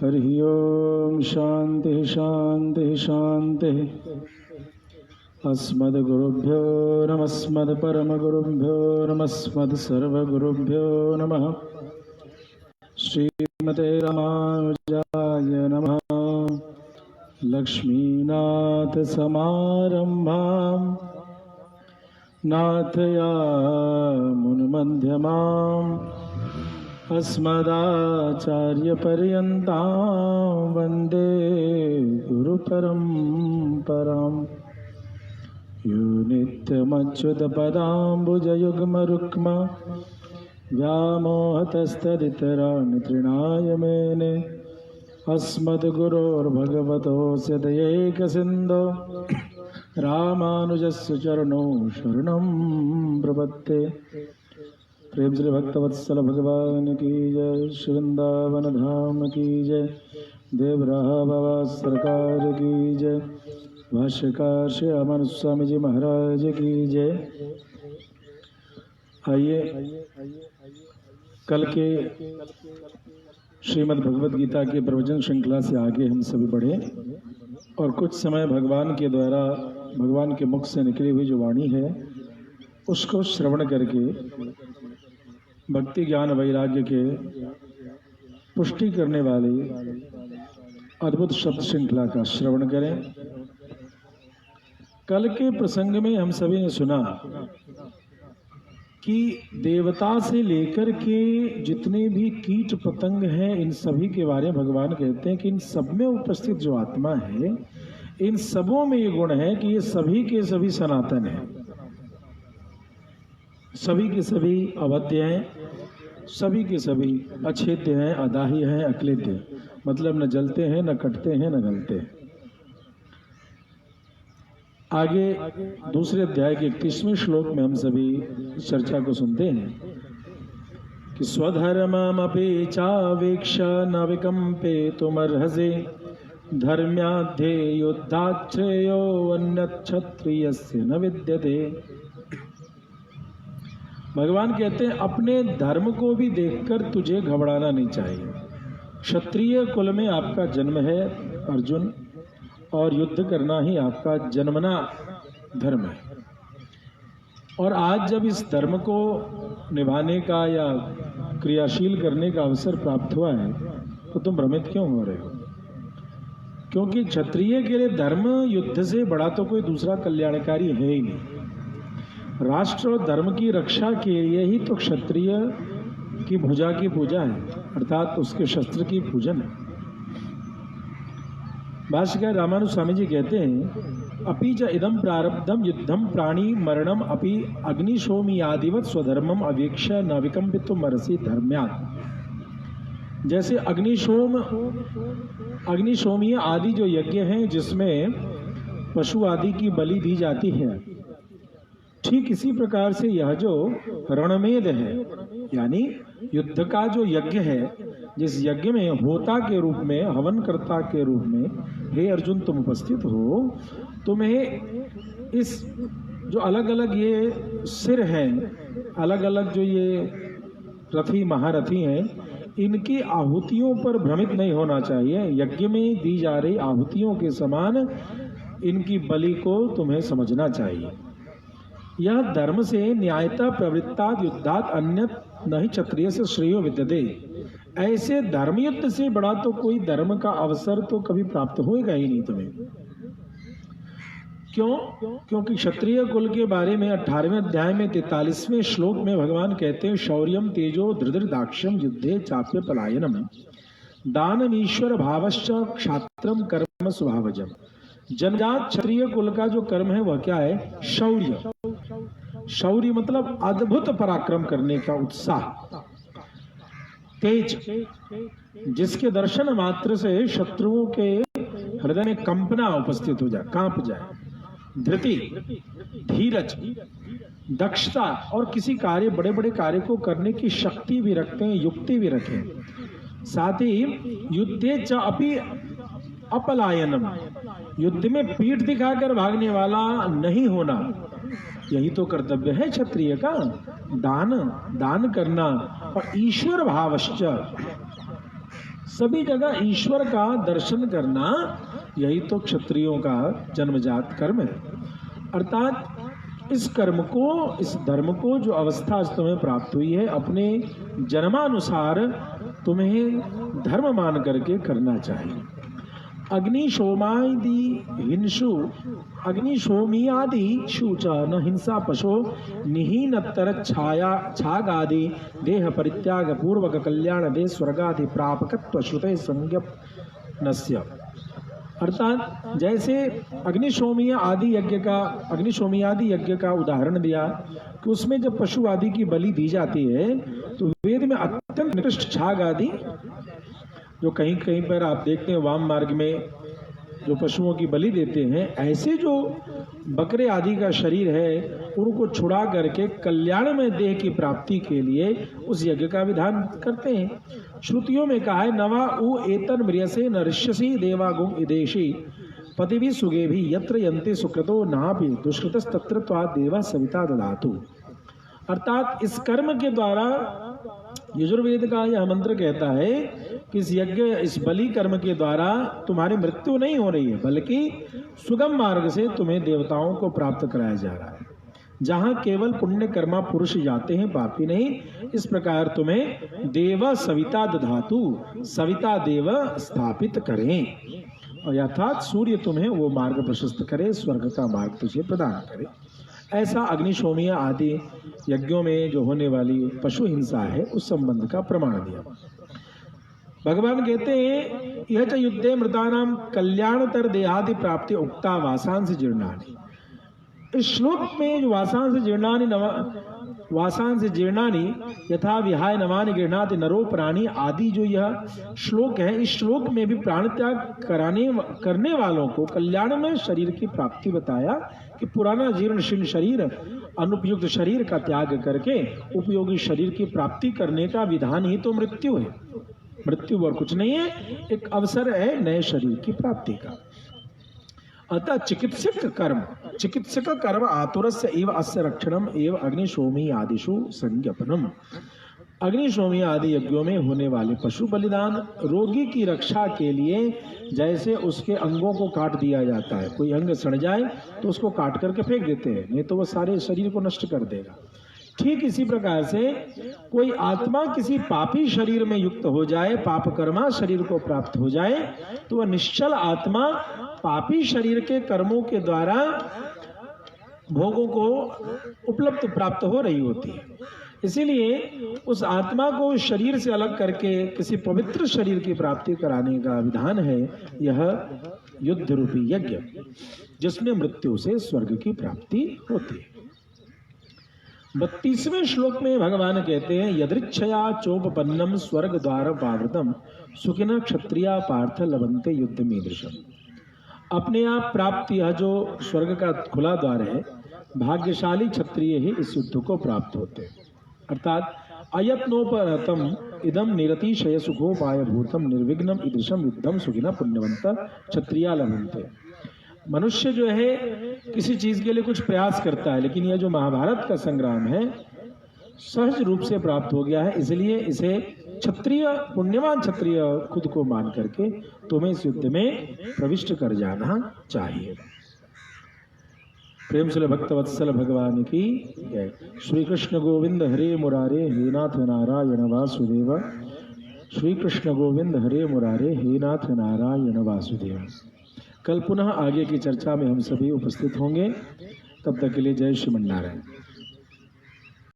हरि ओम शांति शांति शांति। अस्मद्गुरुभ्यो नमः अस्मद्परमगुरुभ्यो नमः अस्मद्सर्वगुरुभ्यो नमः। श्रीमते रामानुजाय नमः। लक्ष्मीनाथ समारंभां नाथयामुनमध्यमाम् अस्मदाचार्यपर्यन्तां वन्दे गुरुपरम्पराम्। यो नित्यमच्युतपदाम्बुजयुग्मरुक्म व्यामोहतस्तदितराणि तृणाय मेने। अस्मद्गुरोर्भगवतोऽस्य दयैकसिन्धो रामानुजस्य चरणौ शरणं प्रपद्ये। प्रेम श्री भक्तवत्सल भगवान की जय। श्री वृंदावन धाम की जय। देवराहा बाबा सरकार की जय। भाष्यकार श्री अमन स्वामी जी महाराज की जय। आइए कल के श्रीमद् भगवद गीता के प्रवचन श्रृंखला से आगे हम सभी बढ़े और कुछ समय भगवान के द्वारा भगवान के मुख से निकली हुई जो वाणी है उसको श्रवण करके भक्ति ज्ञान वैराग्य के पुष्टि करने वाली अद्भुत शब्द श्रृंखला का श्रवण करें। कल के प्रसंग में हम सभी ने सुना कि देवता से लेकर के जितने भी कीट पतंग हैं इन सभी के बारे में भगवान कहते हैं कि इन सब में उपस्थित जो आत्मा है इन सबों में ये गुण है कि ये सभी के सभी सनातन हैं, सभी के सभी अवध्य हैं, सभी के सभी अछेद्य हैं, अदाह्य हैं, अक्लेद्य, मतलब न जलते हैं, न कटते हैं, न गलते हैं। आगे दूसरे अध्याय के 31वें श्लोक में हम सभी चर्चा को सुनते हैं कि स्वधर्ममपि चावेक्ष्य न विकम्पेतुमर्हसि धर्म्याध्ये युद्धाच्छ्रेयो अन्यच्छत्रियस्य न विद्यते। भगवान कहते हैं अपने धर्म को भी देखकर तुझे घबराना नहीं चाहिए। क्षत्रिय कुल में आपका जन्म है अर्जुन, और युद्ध करना ही आपका जन्मना धर्म है। और आज जब इस धर्म को निभाने का या क्रियाशील करने का अवसर प्राप्त हुआ है तो तुम भ्रमित क्यों हो रहे हो? क्योंकि क्षत्रिय के लिए धर्म युद्ध से बड़ा तो कोई दूसरा कल्याणकारी है ही नहीं। राष्ट्र और धर्म की रक्षा के लिए ही तो क्षत्रिय की भुजा की पूजा है, अर्थात उसके शस्त्र की पूजन है। भाष्यकार रामानुज स्वामी जी कहते हैं अपि च इदम प्रारब्धम युद्धम प्राणी मरणम अपि अग्निशोमी आदिवत स्वधर्मम अवेक्ष्य न विकम्पितुमर्हसि धर्म्यात्। जैसे अग्निशोमीय आदि जो यज्ञ हैं जिसमें पशु आदि की बलि दी जाती है, ठीक इसी प्रकार से यह जो रणमेध है यानी युद्ध का जो यज्ञ है, जिस यज्ञ में होता के रूप में, हवनकर्ता के रूप में हे अर्जुन तुम उपस्थित हो, तुम्हें इस जो अलग अलग ये सिर हैं, अलग अलग जो ये रथी महारथी हैं, इनकी आहुतियों पर भ्रमित नहीं होना चाहिए। यज्ञ में दी जा रही आहुतियों के समान इनकी बलि को तुम्हें समझना चाहिए। यह धर्म से न्यायता प्रवृत्तात् युद्धात् अन्यत् न ही क्षत्रिय से श्रेयो विद्यते। ऐसे धर्मयुद्ध से बड़ा तो कोई धर्म का अवसर तो कभी प्राप्त होएगा ही नहीं तुम्हें। क्यों? क्योंकि क्षत्रिय कुल के बारे में 18वें अध्याय में 43वें श्लोक में भगवान कहते हैं शौर्यम तेजो धृधृदाक्ष्यम युद्धे चाप्य पलायनम दानमीश्वर भावश्च क्षात्रम कर्म स्वभावजम। जनजात क्षत्रिय कुल का जो कर्म है वह क्या है? शौर्य। शौर्य मतलब अद्भुत पराक्रम करने का उत्साह, तेज, जिसके दर्शन मात्र से शत्रुओं के हृदय में कंपना उपस्थित हो जाए, कांप जाए। धृति, धीरज, दक्षता और किसी कार्य, बड़े बड़े कार्य को करने की शक्ति भी रखते हैं, युक्ति भी रखें। साथ ही युद्धे च अपि अपलायनम, युद्ध में पीठ दिखाकर भागने वाला नहीं होना, यही तो कर्तव्य है क्षत्रिय का। दान करना और ईश्वर भावश्च, सभी जगह ईश्वर का दर्शन करना, यही तो क्षत्रियों का जन्मजात कर्म है। अर्थात इस कर्म को, इस धर्म को, जो अवस्था तुम्हें प्राप्त हुई है, अपने जन्मानुसार तुम्हें धर्म मान करके करना चाहिए। अग्निशोमादि हिंसु अग्निशोमियादिषु च न हिंसा पशो निहीनतर छाया छागादि देह परित्याग पूर्वक कल्याण दे स्वर्गादि प्रापकत्व श्रुते संज्ञप्नस्य। अर्थात जैसे अग्निशोमियादि यज्ञ का उदाहरण दिया कि उसमें जब पशु आदि की बलि दी जाती है तो वेद में अत्यंत निकृष्ट छाग आदि, जो कहीं कहीं पर आप देखते हैं वाम मार्ग में जो पशुओं की बलि देते हैं, ऐसे जो बकरे आदि का शरीर है उनको छुड़ा करके कल्याण में देह की प्राप्ति के लिए उस यज्ञ का विधान करते हैं। श्रुतियों में कहा है नवा उ एतन म्रियसे नरिष्यसि देवागुम इदेशी पति भी सुगे भी यत्र यंते सुकृतो नापि दुष्कृतस्तत्र त्वा देवा सविता ददातु। अर्थात इस कर्म के द्वारा यजुर्वेद का यह मंत्र कहता है कि इस यज्ञ, इस बलि कर्म के द्वारा तुम्हारी मृत्यु नहीं हो रही है, बल्कि सुगम मार्ग से तुम्हें देवताओं को प्राप्त कराया जा रहा है, जहां केवल पुण्य कर्मा पुरुष जाते हैं, पापी नहीं। इस प्रकार तुम्हें देव सविता दधातु, सविता देव स्थापित करें, और अर्थात सूर्य तुम्हें वो मार्ग प्रशस्त करे, स्वर्ग का मार्ग तुझे प्रदान करे। ऐसा अग्निशोमीय आदि यज्ञों में जो होने वाली पशु हिंसा है उस संबंध का प्रमाण दिया। भगवान कहते हैं यह च युद्धे मृतानाम कल्याणतर देहादि प्राप्ति उक्ता वासांस जीर्णानि। इस श्लोक में जो वासांस जीर्णानि यथा विहाय नवानि गृह्णाति नरो प्राणी आदि जो यह श्लोक है, इस श्लोक में भी प्राण त्याग करने वालों को कल्याण में शरीर की प्राप्ति बताया कि पुराना जीर्णशीर्ण शरीर, अनुपयुक्त शरीर का त्याग करके उपयोगी शरीर की प्राप्ति करने का विधान ही तो मृत्यु है। मृत्यु और कुछ नहीं है, एक अवसर है नए शरीर की प्राप्ति का। अतः चिकित्सक कर्म आतुरस्य एव अस्य रक्षणम एव अग्निशोमी आदिषु संज्ञापनम। अग्निशोमी आदि यज्ञों में होने वाले पशु बलिदान रोगी की रक्षा के लिए, जैसे उसके अंगों को काट दिया जाता है, कोई अंग सड़ जाए तो उसको काट करके फेंक देते हैं, नहीं तो वो सारे शरीर को नष्ट कर देगा। ठीक इसी प्रकार से कोई आत्मा किसी पापी शरीर में युक्त हो जाए, पाप कर्मा शरीर को प्राप्त हो जाए, तो वह निश्चल आत्मा पापी शरीर के कर्मों के द्वारा भोगों को उपलब्ध प्राप्त हो रही होती है। इसीलिए उस आत्मा को शरीर से अलग करके किसी पवित्र शरीर की प्राप्ति कराने का विधान है यह युद्ध रूपी यज्ञ, जिसमें मृत्यु से स्वर्ग की प्राप्ति होती है। 32वें श्लोक में भगवान कहते हैं यदृच्छया चोपपन्नम स्वर्ग द्वार पावृतम सुखिन क्षत्रिया पार्थ लभन्ते युद्ध मीदृशम। अपने आप प्राप्त यह जो स्वर्ग का खुला द्वार है, भाग्यशाली क्षत्रिय ही इस युद्ध को प्राप्त होते हैं। अर्थात अयत्नोपरतम इदम निरतिशय सुखोपाय भूतम निर्विघ्नम ईदृशम युद्धम सुखिना पुण्यवंत क्षत्रिया लभन्ते। मनुष्य जो है किसी चीज के लिए कुछ प्रयास करता है, लेकिन यह जो महाभारत का संग्राम है सहज रूप से प्राप्त हो गया है, इसलिए इसे क्षत्रिय, पुण्यवान क्षत्रिय खुद को मान करके तुम्हें इस युद्ध में प्रविष्ट कर जाना चाहिए। प्रेम से भक्तवत्सल भगवान की जय। श्री कृष्ण गोविंद हरे मुरारे हे नाथ नारायण वासुदेव। श्री कृष्ण गोविंद हरे मुरारे हे नाथ नारायण वासुदेव। कल पुनः आगे की चर्चा में हम सभी उपस्थित होंगे, तब तक के लिए जय श्रीमन्नारायण।